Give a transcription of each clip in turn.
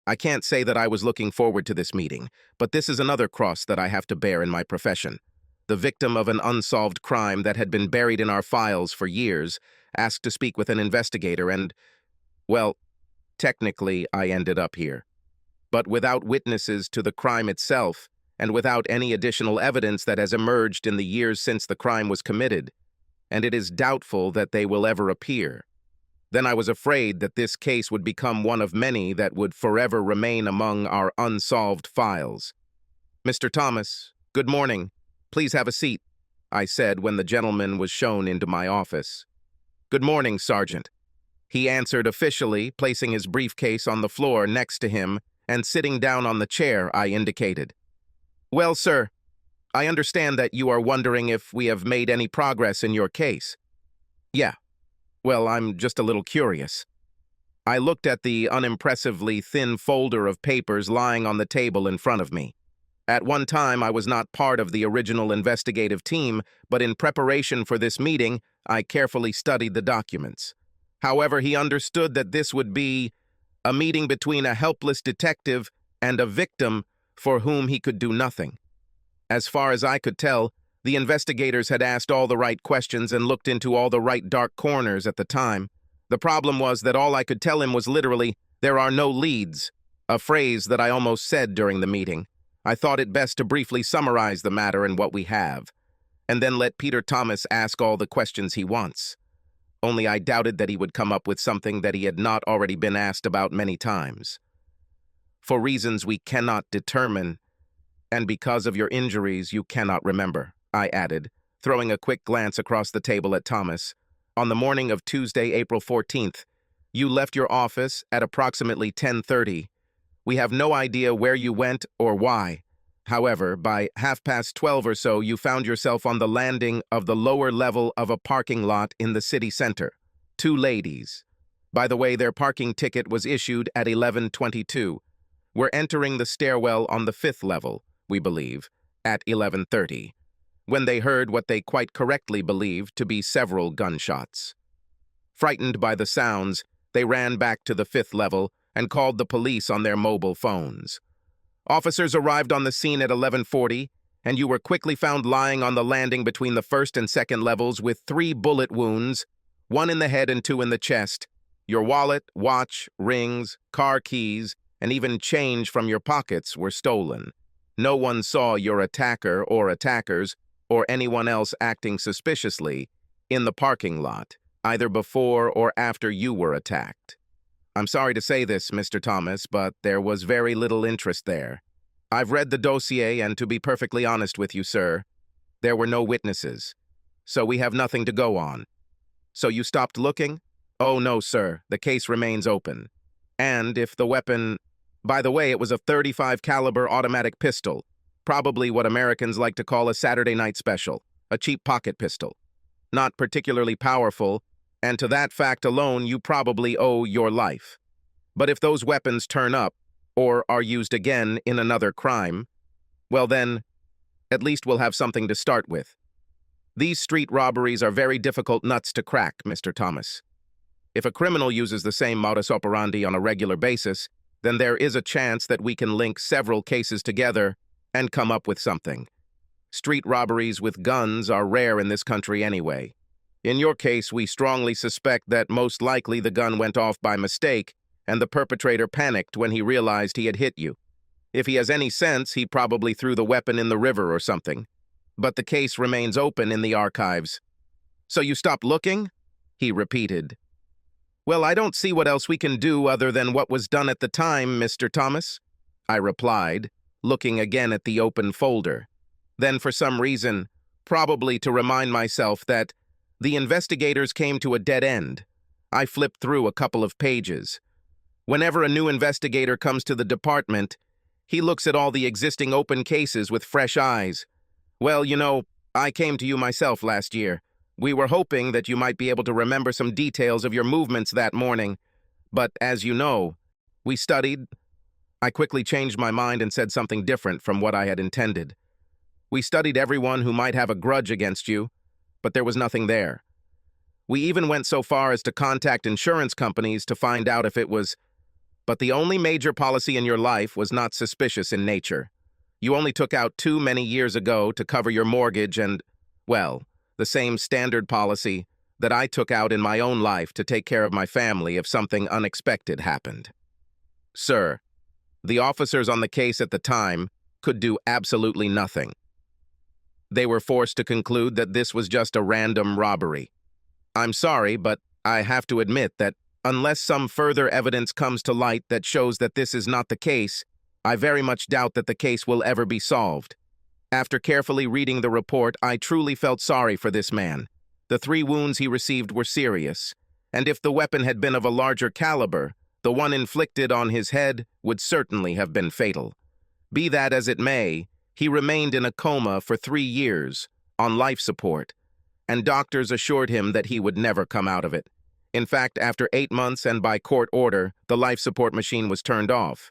I can't say that I was looking forward to this meeting, but this is another cross that I have to bear in my profession. The victim of an unsolved crime that had been buried in our files for years asked to speak with an investigator and, well, technically I ended up here. But without witnesses to the crime itself, and without any additional evidence that has emerged in the years since the crime was committed, and it is doubtful that they will ever appear, then I was afraid that this case would become one of many that would forever remain among our unsolved files. "Mr. Thomas, good morning. Please have a seat," I said when the gentleman was shown into my office. "Good morning, Sergeant," he answered officially, placing his briefcase on the floor next to him and sitting down on the chair I indicated. "Well, sir, I understand that you are wondering if we have made any progress in your case." "Yeah. Well, I'm just a little curious." I looked at the unimpressively thin folder of papers lying on the table in front of me. At one time, I was not part of the original investigative team, but in preparation for this meeting, I carefully studied the documents. However, he understood that this would be a meeting between a helpless detective and a victim for whom he could do nothing. As far as I could tell, the investigators had asked all the right questions and looked into all the right dark corners at the time. The problem was that all I could tell him was literally, "There are no leads," a phrase that I almost said during the meeting. I thought it best to briefly summarize the matter and what we have, and then let Peter Thomas ask all the questions he wants. Only I doubted that he would come up with something that he had not already been asked about many times. "For reasons we cannot determine, and because of your injuries you cannot remember," I added, throwing a quick glance across the table at Thomas. "On the morning of Tuesday, April 14th, you left your office at approximately 10:30. We have no idea where you went or why. However, by 12:30 or so, you found yourself on the landing of the lower level of a parking lot in the city center. Two ladies. By the way, their parking ticket was issued at 11:22. Were entering the stairwell on the 5th level, we believe, at 11:30, when they heard what they quite correctly believed to be several gunshots. Frightened by the sounds, they ran back to the 5th level and called the police on their mobile phones. Officers arrived on the scene at 11:40, and you were quickly found lying on the landing between the 1st and 2nd levels with 3 bullet wounds, 1 in the head and 2 in the chest. Your wallet, watch, rings, car keys, and even change from your pockets were stolen. No one saw your attacker or attackers or anyone else acting suspiciously in the parking lot, either before or after you were attacked. I'm sorry to say this, Mr. Thomas, but there was very little interest there. I've read the dossier, and to be perfectly honest with you, sir, there were no witnesses, so we have nothing to go on. So you stopped looking? Oh, no, sir, the case remains open. And if the weapon... By the way, it was a .35 caliber automatic pistol, probably what Americans like to call a Saturday night special, a cheap pocket pistol. Not particularly powerful, and to that fact alone you probably owe your life. But if those weapons turn up, or are used again in another crime, well then, at least we'll have something to start with. These street robberies are very difficult nuts to crack, Mr. Thomas. If a criminal uses the same modus operandi on a regular basis, then there is a chance that we can link several cases together and come up with something. Street robberies with guns are rare in this country anyway. In your case, we strongly suspect that most likely the gun went off by mistake and the perpetrator panicked when he realized he had hit you. If he has any sense, he probably threw the weapon in the river or something. But the case remains open in the archives. So you stopped looking? He repeated. Well, I don't see what else we can do other than what was done at the time, Mr. Thomas, I replied, looking again at the open folder. Then for some reason, probably to remind myself that the investigators came to a dead end, I flipped through a couple of pages. Whenever a new investigator comes to the department, he looks at all the existing open cases with fresh eyes. Well, you know, I came to you myself last year. We were hoping that you might be able to remember some details of your movements that morning. But as you know, we studied. I quickly changed my mind and said something different from what I had intended. We studied everyone who might have a grudge against you, but there was nothing there. We even went so far as to contact insurance companies to find out if it was But the only major policy in your life was not suspicious in nature. You only took out too many years ago to cover your mortgage and, well, the same standard policy that I took out in my own life to take care of my family if something unexpected happened. Sir, the officers on the case at the time could do absolutely nothing. They were forced to conclude that this was just a random robbery. I'm sorry, but I have to admit that unless some further evidence comes to light that shows that this is not the case, I very much doubt that the case will ever be solved. After carefully reading the report, I truly felt sorry for this man. The 3 wounds he received were serious, and if the weapon had been of a larger caliber, the one inflicted on his head would certainly have been fatal. Be that as it may, he remained in a coma for 3 years, on life support, and doctors assured him that he would never come out of it. In fact, after 8 months and by court order, the life support machine was turned off.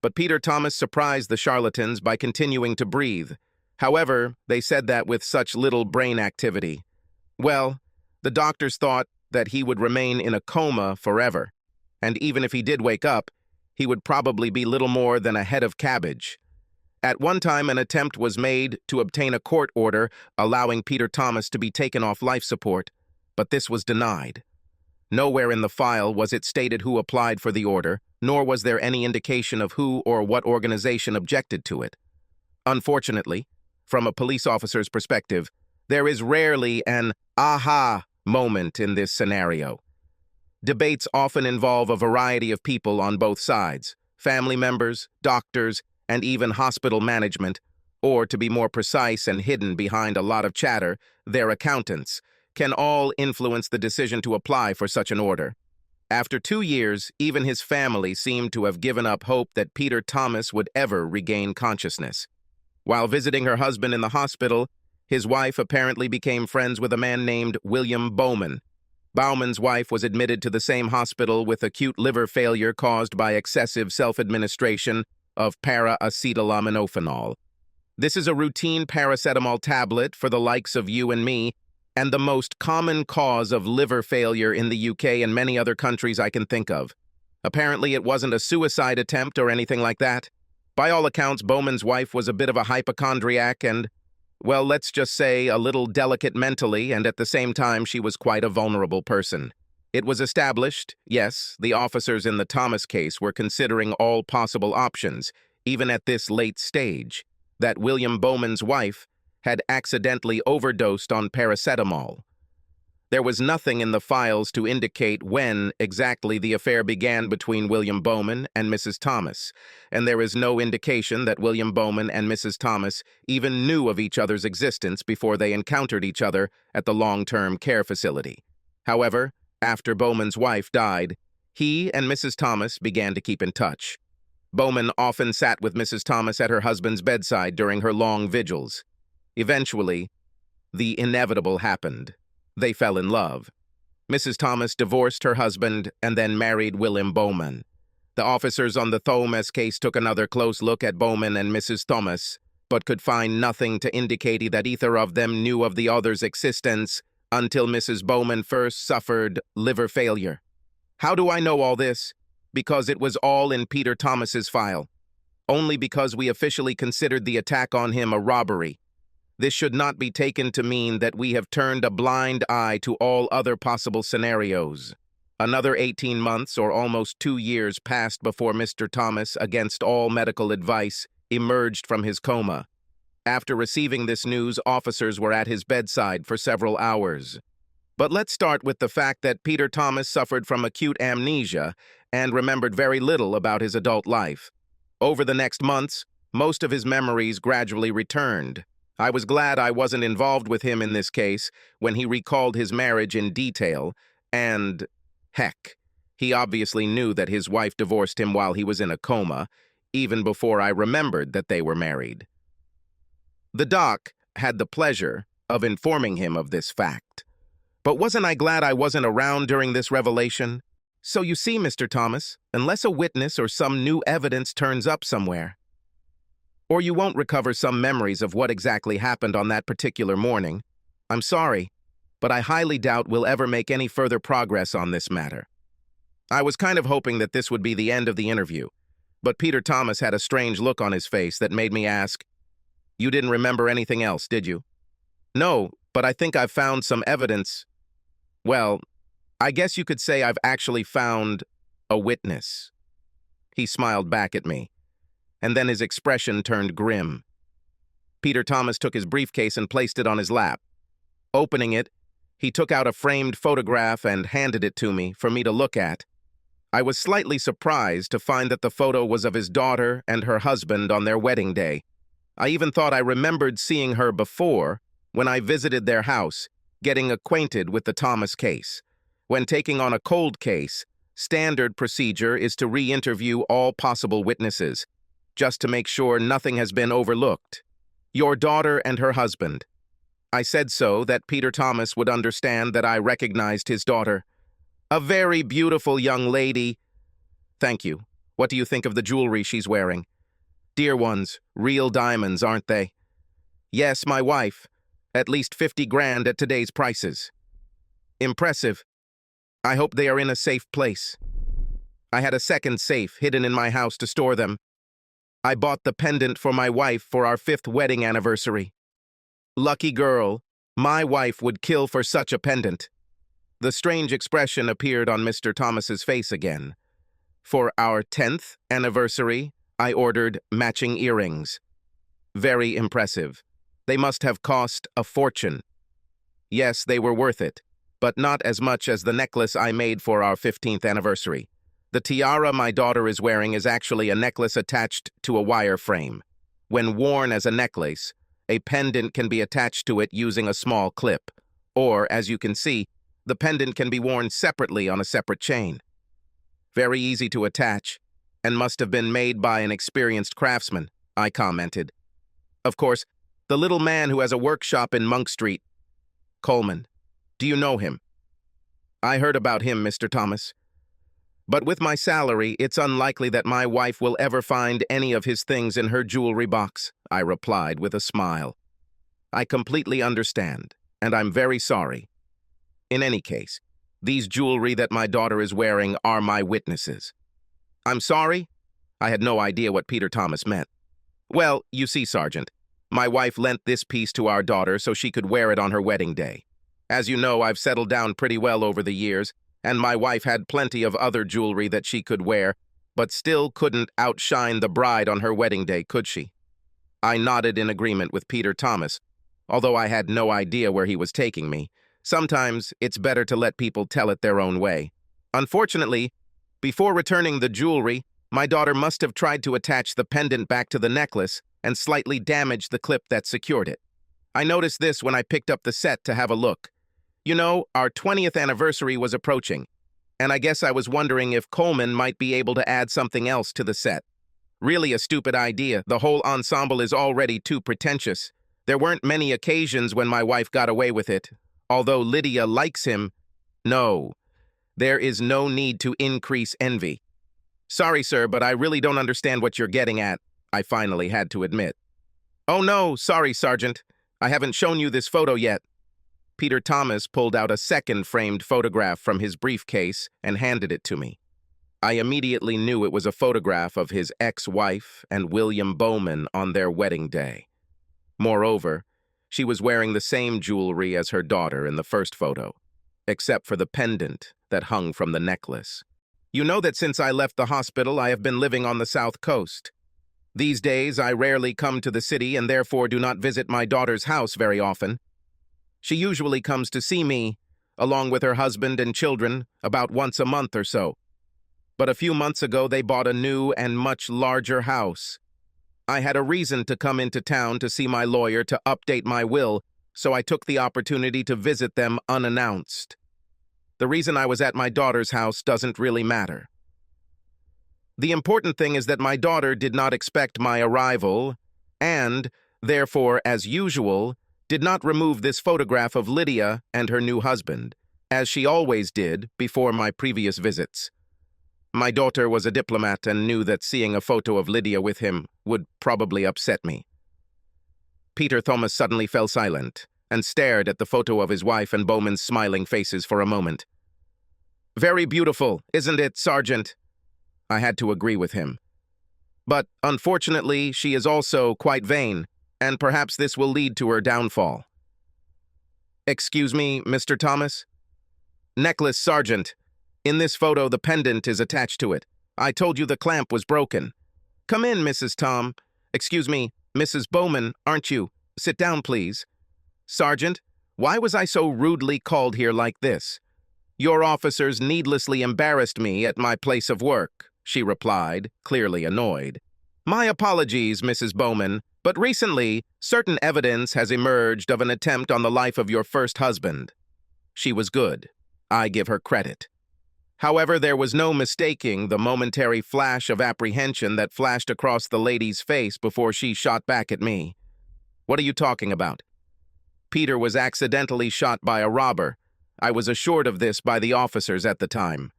But Peter Thomas surprised the charlatans by continuing to breathe. However, they said that with such little brain activity. Well, the doctors thought that he would remain in a coma forever, and even if he did wake up, he would probably be little more than a head of cabbage. At one time, an attempt was made to obtain a court order allowing Peter Thomas to be taken off life support, but this was denied. Nowhere in the file was it stated who applied for the order, nor was there any indication of who or what organization objected to it. Unfortunately, from a police officer's perspective, there is rarely an aha moment in this scenario. Debates often involve a variety of people on both sides, family members, doctors, and even hospital management, or to be more precise and hidden behind a lot of chatter, their accountants, can all influence the decision to apply for such an order. After 2 years, even his family seemed to have given up hope that Peter Thomas would ever regain consciousness. While visiting her husband in the hospital, his wife apparently became friends with a man named William Bowman. Bowman's wife was admitted to the same hospital with acute liver failure caused by excessive self-administration of para-acetaminophenol. This is a routine paracetamol tablet for the likes of you and me, and the most common cause of liver failure in the UK and many other countries I can think of. Apparently, it wasn't a suicide attempt or anything like that. By all accounts, Bowman's wife was a bit of a hypochondriac and, well, let's just say a little delicate mentally, and at the same time, she was quite a vulnerable person. It was established, yes, the officers in the Thomas case were considering all possible options, even at this late stage, that William Bowman's wife had accidentally overdosed on paracetamol. There was nothing in the files to indicate when exactly the affair began between William Bowman and Mrs. Thomas, and there is no indication that William Bowman and Mrs. Thomas even knew of each other's existence before they encountered each other at the long-term care facility. However, after Bowman's wife died, he and Mrs. Thomas began to keep in touch. Bowman often sat with Mrs. Thomas at her husband's bedside during her long vigils. Eventually, the inevitable happened. They fell in love. Mrs. Thomas divorced her husband and then married William Bowman. The officers on the Thomas case took another close look at Bowman and Mrs. Thomas, but could find nothing to indicate that either of them knew of the other's existence until Mrs. Bowman first suffered liver failure. How do I know all this? Because it was all in Peter Thomas's file. Only because we officially considered the attack on him a robbery. This should not be taken to mean that we have turned a blind eye to all other possible scenarios. Another 18 months or almost 2 years passed before Mr. Thomas, against all medical advice, emerged from his coma. After receiving this news, officers were at his bedside for several hours. But let's start with the fact that Peter Thomas suffered from acute amnesia and remembered very little about his adult life. Over the next months, most of his memories gradually returned. I was glad I wasn't involved with him in this case when he recalled his marriage in detail, and, heck, he obviously knew that his wife divorced him while he was in a coma, even before I remembered that they were married. The doc had the pleasure of informing him of this fact. But wasn't I glad I wasn't around during this revelation? So you see, Mr. Thomas, unless a witness or some new evidence turns up somewhere, or you won't recover some memories of what exactly happened on that particular morning. I'm sorry, but I highly doubt we'll ever make any further progress on this matter. I was kind of hoping that this would be the end of the interview, but Peter Thomas had a strange look on his face that made me ask, "You didn't remember anything else, did you?" "No, but I think I've found some evidence. Well, I guess you could say I've actually found a witness." He smiled back at me, and then his expression turned grim. Peter Thomas took his briefcase and placed it on his lap. Opening it, he took out a framed photograph and handed it to me for me to look at. I was slightly surprised to find that the photo was of his daughter and her husband on their wedding day. I even thought I remembered seeing her before when I visited their house, getting acquainted with the Thomas case. When taking on a cold case, standard procedure is to re-interview all possible witnesses, just to make sure nothing has been overlooked. Your daughter and her husband. I said so that Peter Thomas would understand that I recognized his daughter. A very beautiful young lady. Thank you. What do you think of the jewelry she's wearing? Dear ones, real diamonds, aren't they? Yes, my wife. At least 50 grand at today's prices. Impressive. I hope they are in a safe place. I had a second safe hidden in my house to store them. I bought the pendant for my wife for our 5th wedding anniversary. Lucky girl, my wife would kill for such a pendant. The strange expression appeared on Mr. Thomas's face again. For our 10th anniversary, I ordered matching earrings. Very impressive. They must have cost a fortune. Yes, they were worth it, but not as much as the necklace I made for our 15th anniversary. The tiara my daughter is wearing is actually a necklace attached to a wire frame. When worn as a necklace, a pendant can be attached to it using a small clip, or, as you can see, the pendant can be worn separately on a separate chain. Very easy to attach, and must have been made by an experienced craftsman, I commented. Of course, the little man who has a workshop in Monk Street. Coleman. Do you know him? I heard about him, Mr. Thomas. But with my salary, it's unlikely that my wife will ever find any of his things in her jewelry box, I replied with a smile. I completely understand, and I'm very sorry. In any case, these jewelry that my daughter is wearing are my witnesses. I'm sorry? I had no idea what Peter Thomas meant. Well, you see, Sergeant, my wife lent this piece to our daughter so she could wear it on her wedding day. As you know, I've settled down pretty well over the years, and my wife had plenty of other jewelry that she could wear, but still couldn't outshine the bride on her wedding day, could she? I nodded in agreement with Peter Thomas, although I had no idea where he was taking me. Sometimes it's better to let people tell it their own way. Unfortunately, before returning the jewelry, my daughter must have tried to attach the pendant back to the necklace and slightly damaged the clip that secured it. I noticed this when I picked up the set to have a look. You know, our 20th anniversary was approaching, and I guess I was wondering if Coleman might be able to add something else to the set. Really a stupid idea. The whole ensemble is already too pretentious. There weren't many occasions when my wife got away with it. Although Lydia likes him, no, there is no need to increase envy. Sorry, sir, but I really don't understand what you're getting at, I finally had to admit. Oh no, sorry, Sergeant. I haven't shown you this photo yet. Peter Thomas pulled out a second framed photograph from his briefcase and handed it to me. I immediately knew it was a photograph of his ex-wife and William Bowman on their wedding day. Moreover, she was wearing the same jewelry as her daughter in the first photo, except for the pendant that hung from the necklace. You know that since I left the hospital, I have been living on the South Coast. These days, I rarely come to the city and therefore do not visit my daughter's house very often. She usually comes to see me, along with her husband and children, about once a month or so. But a few months ago, they bought a new and much larger house. I had a reason to come into town to see my lawyer to update my will, so I took the opportunity to visit them unannounced. The reason I was at my daughter's house doesn't really matter. The important thing is that my daughter did not expect my arrival and, therefore, as usual, did not remove this photograph of Lydia and her new husband, as she always did before my previous visits. My daughter was a diplomat and knew that seeing a photo of Lydia with him would probably upset me. Peter Thomas suddenly fell silent and stared at the photo of his wife and Bowman's smiling faces for a moment. Very beautiful, isn't it, Sergeant? I had to agree with him. But, unfortunately, she is also quite vain, and perhaps this will lead to her downfall. Excuse me, Mr. Thomas? Necklace, Sergeant. In this photo, the pendant is attached to it. I told you the clamp was broken. Come in, Mrs. Tom. Excuse me, Mrs. Bowman, aren't you? Sit down, please. Sergeant, why was I so rudely called here like this? Your officers needlessly embarrassed me at my place of work, she replied, clearly annoyed. My apologies, Mrs. Bowman, but recently, certain evidence has emerged of an attempt on the life of your first husband. She was good. I give her credit. However, there was no mistaking the momentary flash of apprehension that flashed across the lady's face before she shot back at me. What are you talking about? Peter was accidentally shot by a robber. I was assured of this by the officers at the time.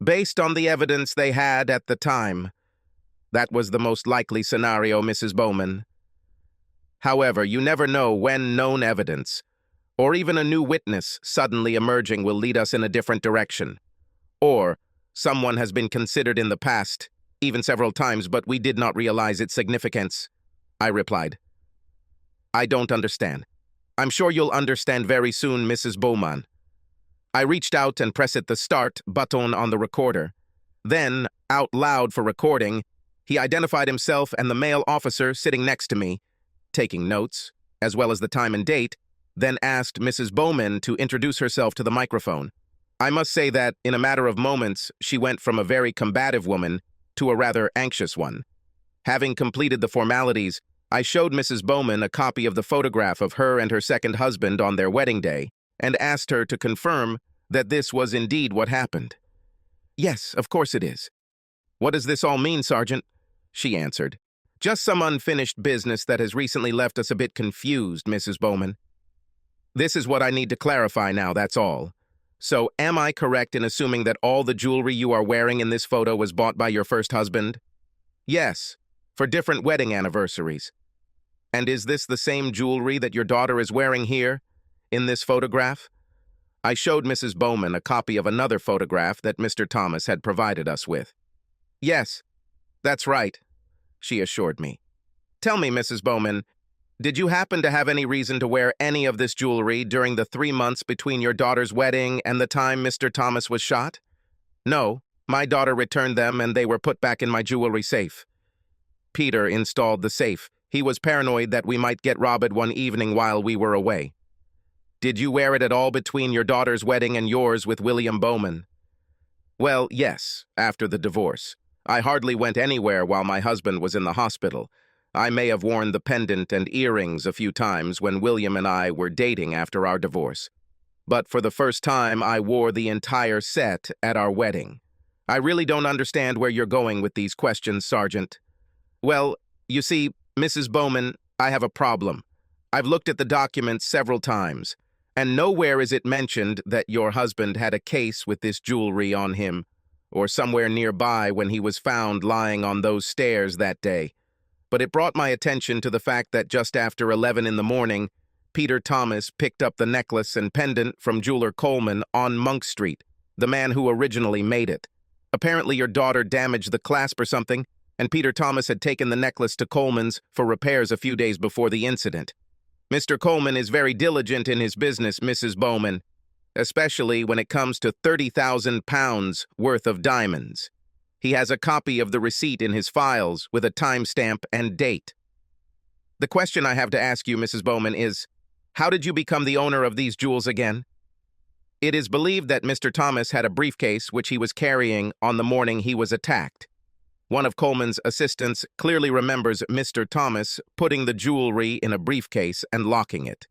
Based on the evidence they had at the time, that was the most likely scenario, Mrs. Bowman. However, you never know when known evidence, or even a new witness suddenly emerging, will lead us in a different direction. Or someone has been considered in the past, even several times, but we did not realize its significance, I replied. I don't understand. I'm sure you'll understand very soon, Mrs. Bowman. I reached out and pressed the start button on the recorder. Then, out loud for recording, he identified himself and the male officer sitting next to me, taking notes, as well as the time and date, then asked Mrs. Bowman to introduce herself to the microphone. I must say that, in a matter of moments, she went from a very combative woman to a rather anxious one. Having completed the formalities, I showed Mrs. Bowman a copy of the photograph of her and her second husband on their wedding day, and asked her to confirm that this was indeed what happened. Yes, of course it is. What does this all mean, Sergeant? She answered. Just some unfinished business that has recently left us a bit confused, Mrs. Bowman. This is what I need to clarify now, that's all. So, am I correct in assuming that all the jewelry you are wearing in this photo was bought by your first husband? Yes, for different wedding anniversaries. And is this the same jewelry that your daughter is wearing here, in this photograph? I showed Mrs. Bowman a copy of another photograph that Mr. Thomas had provided us with. Yes, that's right, she assured me. Tell me, Mrs. Bowman, did you happen to have any reason to wear any of this jewelry during the 3 months between your daughter's wedding and the time Mr. Thomas was shot? No, my daughter returned them and they were put back in my jewelry safe. Peter installed the safe. He was paranoid that we might get robbed one evening while we were away. Did you wear it at all between your daughter's wedding and yours with William Bowman? Well, yes, after the divorce. I hardly went anywhere while my husband was in the hospital. I may have worn the pendant and earrings a few times when William and I were dating after our divorce. But for the first time, I wore the entire set at our wedding. I really don't understand where you're going with these questions, Sergeant. Well, you see, Mrs. Bowman, I have a problem. I've looked at the documents several times, and nowhere is it mentioned that your husband had a case with this jewelry on him, or somewhere nearby when he was found lying on those stairs that day. But it brought my attention to the fact that just after 11 in the morning, Peter Thomas picked up the necklace and pendant from jeweler Coleman on Monk Street, the man who originally made it. Apparently your daughter damaged the clasp or something, and Peter Thomas had taken the necklace to Coleman's for repairs a few days before the incident. Mr. Coleman is very diligent in his business, Mrs. Bowman, especially when it comes to 30,000 pounds worth of diamonds. He has a copy of the receipt in his files with a timestamp and date. The question I have to ask you, Mrs. Bowman, is, how did you become the owner of these jewels again? It is believed that Mr. Thomas had a briefcase which he was carrying on the morning he was attacked. One of Coleman's assistants clearly remembers Mr. Thomas putting the jewelry in a briefcase and locking it.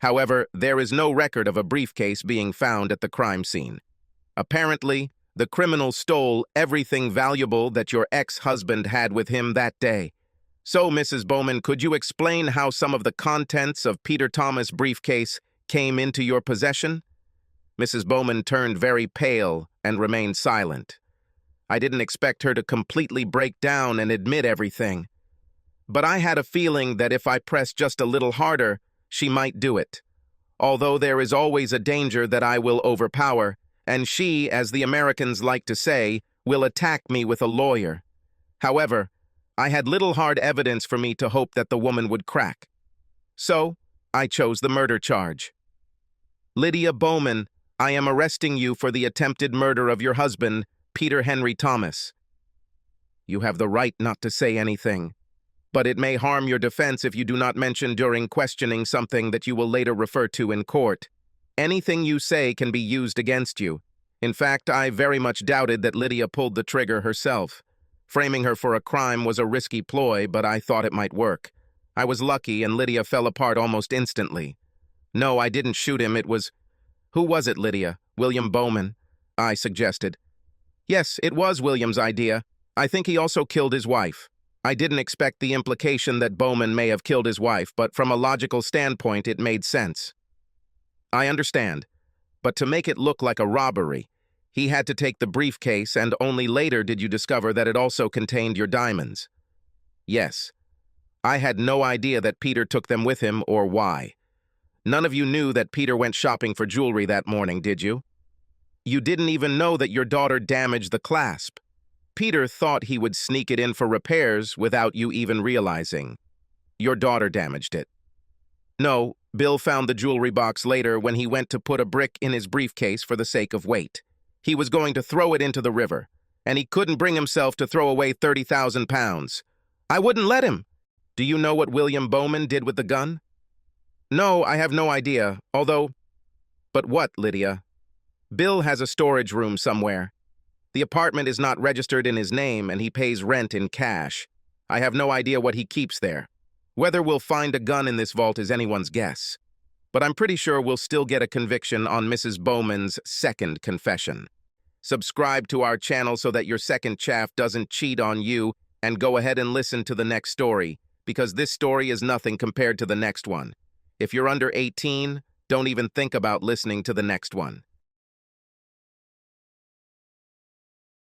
However, there is no record of a briefcase being found at the crime scene. Apparently, the criminal stole everything valuable that your ex-husband had with him that day. So, Mrs. Bowman, could you explain how some of the contents of Peter Thomas' briefcase came into your possession? Mrs. Bowman turned very pale and remained silent. I didn't expect her to completely break down and admit everything. But I had a feeling that if I pressed just a little harder, she might do it. Although there is always a danger that I will overpower, and she, as the Americans like to say, will attack me with a lawyer. However, I had little hard evidence for me to hope that the woman would crack. So, I chose the murder charge. Lydia Bowman, I am arresting you for the attempted murder of your husband, Peter Henry Thomas. You have the right not to say anything, but it may harm your defense if you do not mention during questioning something that you will later refer to in court. Anything you say can be used against you. In fact, I very much doubted that Lydia pulled the trigger herself. Framing her for a crime was a risky ploy, but I thought it might work. I was lucky, and Lydia fell apart almost instantly. No, I didn't shoot him, it was... Who was it, Lydia? William Bowman? I suggested. Yes, it was William's idea. I think he also killed his wife. I didn't expect the implication that Bowman may have killed his wife, but from a logical standpoint, it made sense. I understand. But to make it look like a robbery, he had to take the briefcase, and only later did you discover that it also contained your diamonds. Yes. I had no idea that Peter took them with him or why. None of you knew that Peter went shopping for jewelry that morning, did you? You didn't even know that your daughter damaged the clasp. Peter thought he would sneak it in for repairs without you even realizing. Your daughter damaged it. No, Bill found the jewelry box later when he went to put a brick in his briefcase for the sake of weight. He was going to throw it into the river, and he couldn't bring himself to throw away 30,000 pounds. I wouldn't let him. Do you know what William Bowman did with the gun? No, I have no idea, although... But what, Lydia? Bill has a storage room somewhere. The apartment is not registered in his name, and he pays rent in cash. I have no idea what he keeps there. Whether we'll find a gun in this vault is anyone's guess. But I'm pretty sure we'll still get a conviction on Mrs. Bowman's second confession. Subscribe to our channel so that your second chaff doesn't cheat on you, and go ahead and listen to the next story, because this story is nothing compared to the next one. If you're under 18, don't even think about listening to the next one.